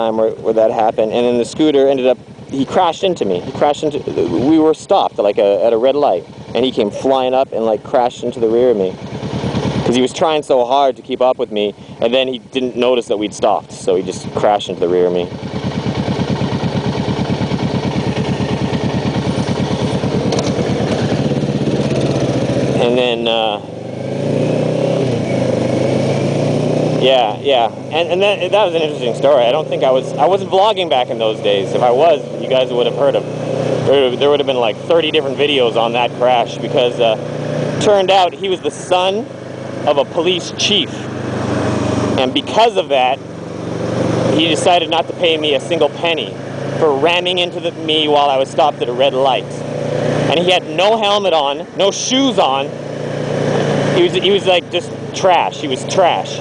time where that happened, and then the scooter ended up, he crashed into me. We were stopped like at a red light, and he came flying up and like crashed into the rear of me. Because he was trying so hard to keep up with me, and then he didn't notice that we'd stopped, so he just crashed into the rear of me. And then, yeah, and that was an interesting story. I wasn't vlogging back in those days. If I was, you guys would have heard of, there would have been like 30 different videos on that crash, because turned out he was the son of a police chief, and because of that, he decided not to pay me a single penny for ramming into me while I was stopped at a red light. And he had no helmet on, no shoes on. He was like just trash. He was trash.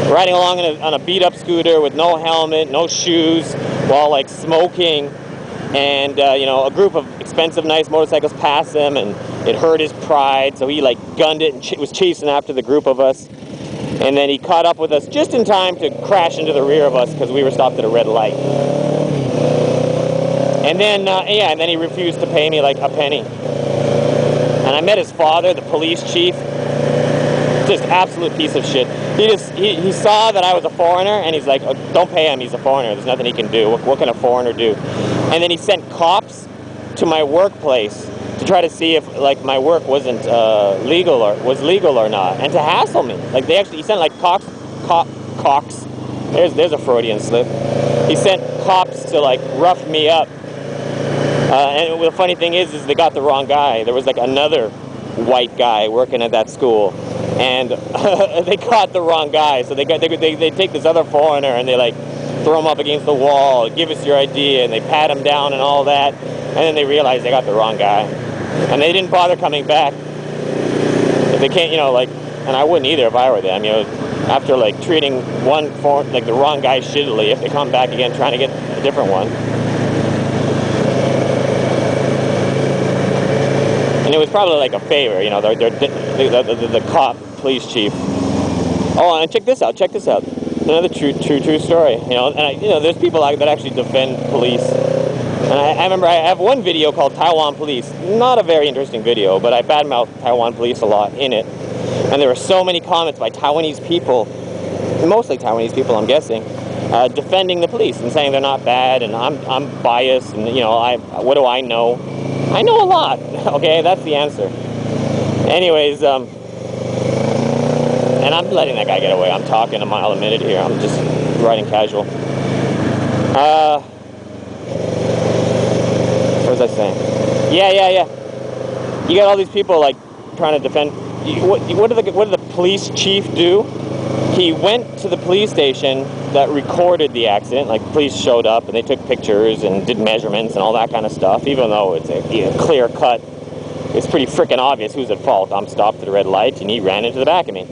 Riding along on a beat-up scooter with no helmet, no shoes, while like smoking, and you know, a group of expensive, nice motorcycles passed him, and it hurt his pride, so he like gunned it and was chasing after the group of us. And then he caught up with us just in time to crash into the rear of us because we were stopped at a red light. And then, yeah, and then he refused to pay me like a penny. And I met his father, the police chief. Just absolute piece of shit. He saw that I was a foreigner, and he's like, oh, don't pay him, he's a foreigner, there's nothing he can do. What can a foreigner do? And then he sent cops to my workplace to try to see if like my work wasn't legal or not, and to hassle me. Like he sent like cops. There's a Freudian slip. He sent cops to like rough me up. And the funny thing is they got the wrong guy. There was like another white guy working at that school, and they caught the wrong guy. So they take this other foreigner and they like throw him up against the wall, give us your ID, and they pat him down and all that. And then they realized they got the wrong guy, and they didn't bother coming back. If they can't, you know, like, and I wouldn't either if I were them. You know, after like treating the wrong guy shittily, if they come back again trying to get a different one. And it was probably like a favor, you know, the cop, police chief. Oh, and check this out. Another true story, you know. And there's people that actually defend police. And I remember I have one video called Taiwan Police. Not a very interesting video, but I badmouth Taiwan police a lot in it. And there were so many comments by Taiwanese people, mostly Taiwanese people, I'm guessing, defending the police and saying they're not bad, and I'm biased, and you know, what do I know? I know a lot. Okay, that's the answer. Anyways, and I'm letting that guy get away. I'm talking a mile a minute here. I'm just riding casual. What was I saying? Yeah. You got all these people like trying to defend. What did the police chief do? He went to the police station that recorded the accident. Like, police showed up and they took pictures and did measurements and all that kind of stuff. Even though it's a clear cut, it's pretty freaking obvious who's at fault. I'm stopped at a red light and he ran into the back of me.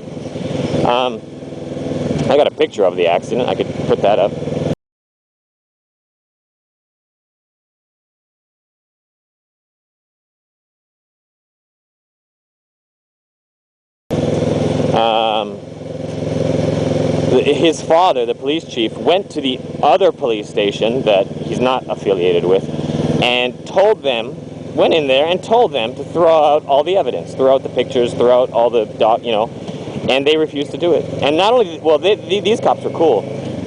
I got a picture of the accident. I could put that up. His father, the police chief, went to the other police station that he's not affiliated with, and went in there and told them to throw out all the evidence, throw out the pictures, throw out all the and they refused to do it. And not only, well, these cops are cool.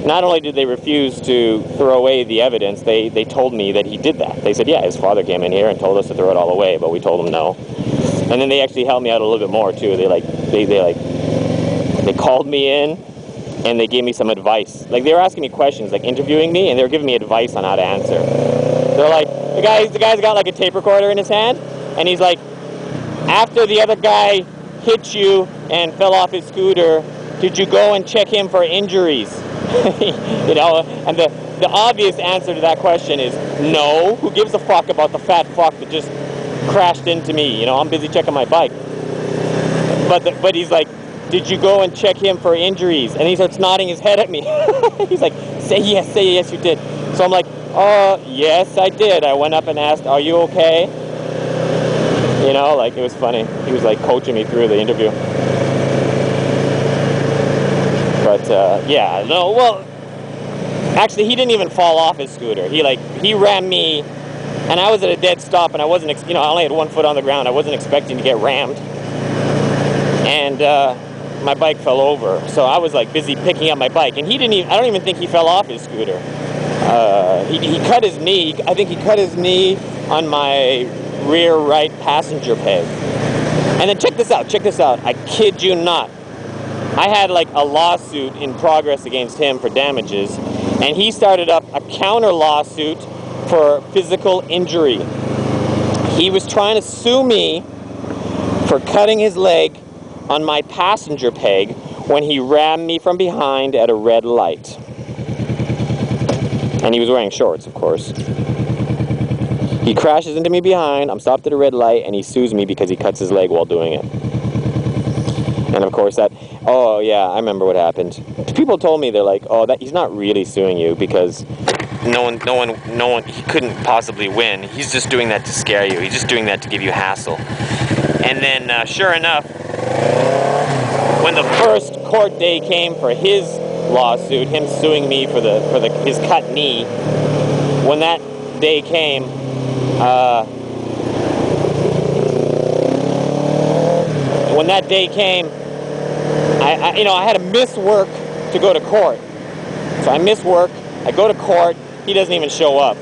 Not only did they refuse to throw away the evidence, they told me that he did that. They said, yeah, his father came in here and told us to throw it all away, but we told him no. And then they actually helped me out a little bit more too. They called me in and they gave me some advice. Like, they were asking me questions, like interviewing me, and they were giving me advice on how to answer. They're like, the guy's got like a tape recorder in his hand, and he's like, after the other guy hit you and fell off his scooter, did you go and check him for injuries? You know, and the obvious answer to that question is no. Who gives a fuck about the fat fuck that just crashed into me? You know, I'm busy checking my bike. But he's like, did you go and check him for injuries? And he starts nodding his head at me. He's like, say yes, you did. So I'm like, yes, I did. I went up and asked, are you okay? You know, like, it was funny. He was like coaching me through the interview. But yeah, no, well, Actually, he didn't even fall off his scooter. He rammed me, and I was at a dead stop, and I wasn't, I only had 1 foot on the ground. I wasn't expecting to get rammed, and my bike fell over. So I was like busy picking up my bike, and he didn't even, I don't even think he fell off his scooter. He cut his knee. I think he cut his knee on my rear right passenger peg. And then check this out. I kid you not. I had like a lawsuit in progress against him for damages, and he started up a counter lawsuit for physical injury. He was trying to sue me for cutting his leg on my passenger peg when he rammed me from behind at a red light. And he was wearing shorts, of course. He crashes into me behind, I'm stopped at a red light, and he sues me because he cuts his leg while doing it. And of course oh yeah, I remember what happened. People told me, they're like, oh, that he's not really suing you because no one, he couldn't possibly win. He's just doing that to scare you. He's just doing that to give you hassle. And then, sure enough, when the first court day came for his lawsuit, him suing me for his cut knee, when that day came, I had to miss work to go to court. So I miss work, I go to court, he doesn't even show up.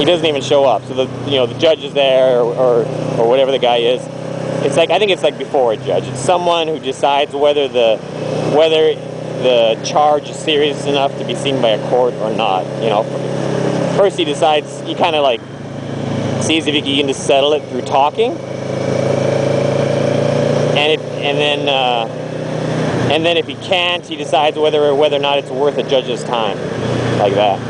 So the judge is there, or whatever the guy is. It's like, I think it's like before a judge. It's someone who decides whether the charge is serious enough to be seen by a court or not. First he decides, he kind of like sees if he can just settle it through talking, and then if he can't, he decides whether or not it's worth a judge's time, like that.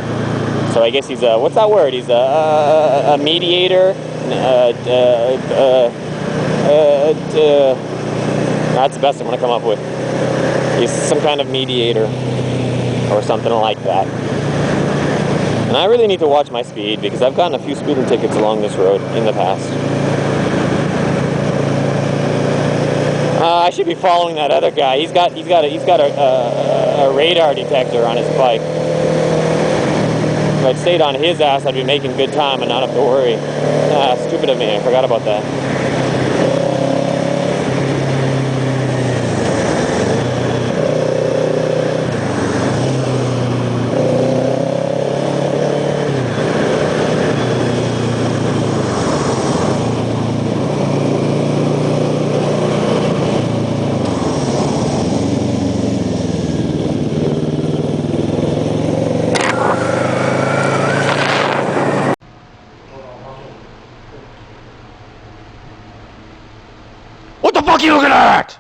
So I guess he's what's that word? He's a mediator. That's the best I'm gonna come up with. He's some kind of mediator or something like that. And I really need to watch my speed because I've gotten a few speeding tickets along this road in the past. I should be following that other guy. He's got a radar detector on his bike. If I'd stayed on his ass, I'd be making good time and not have to worry. Stupid of me. I forgot about that. What the fuck are you looking at?